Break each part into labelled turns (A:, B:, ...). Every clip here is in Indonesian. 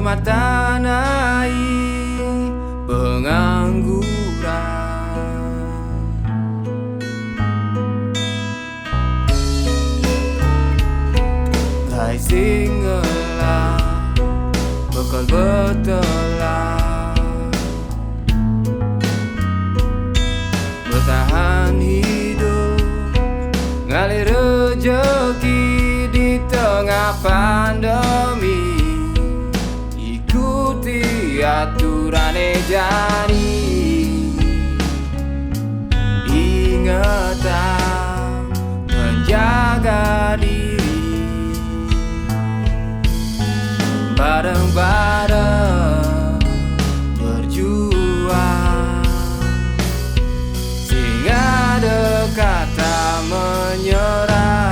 A: rumah tanai pengangguran. Gai singelah bekal betelah, bertahan hidup ngalir rejeki di tengah pandemi. Ikuti aturan jani, ingatan menjaga diri, bareng-bareng berjuang, sehingga dekat tak menyerah.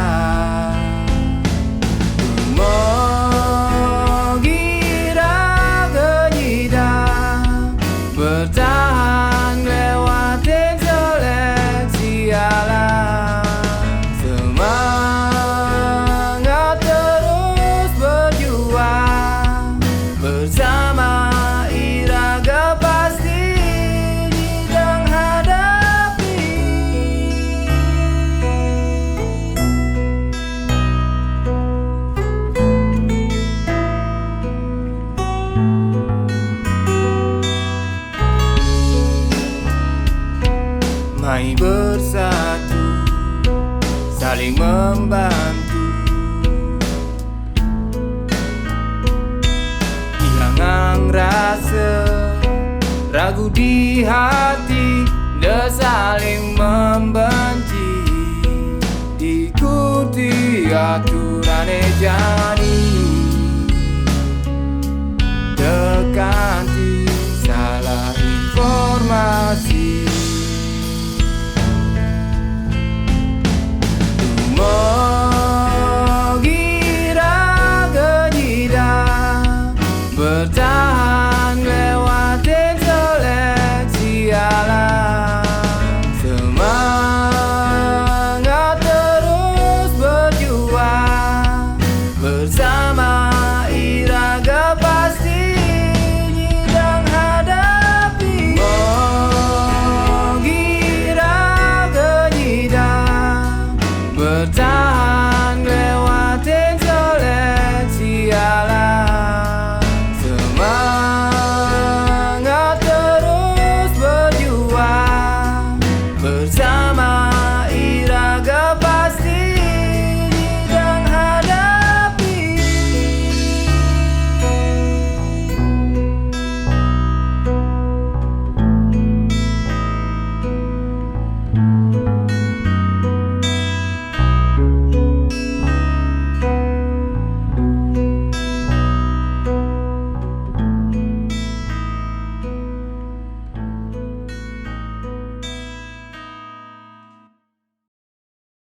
A: Bertahan lewatin seleksi alam, semangat terus berjuang bersama iraga pasti sedang hadapi. Mari bersatu, saling membantu, hilang rasa ragu di hati, dan saling membenci. Ikuti aturan jani, dekati salah informasi. Bertahan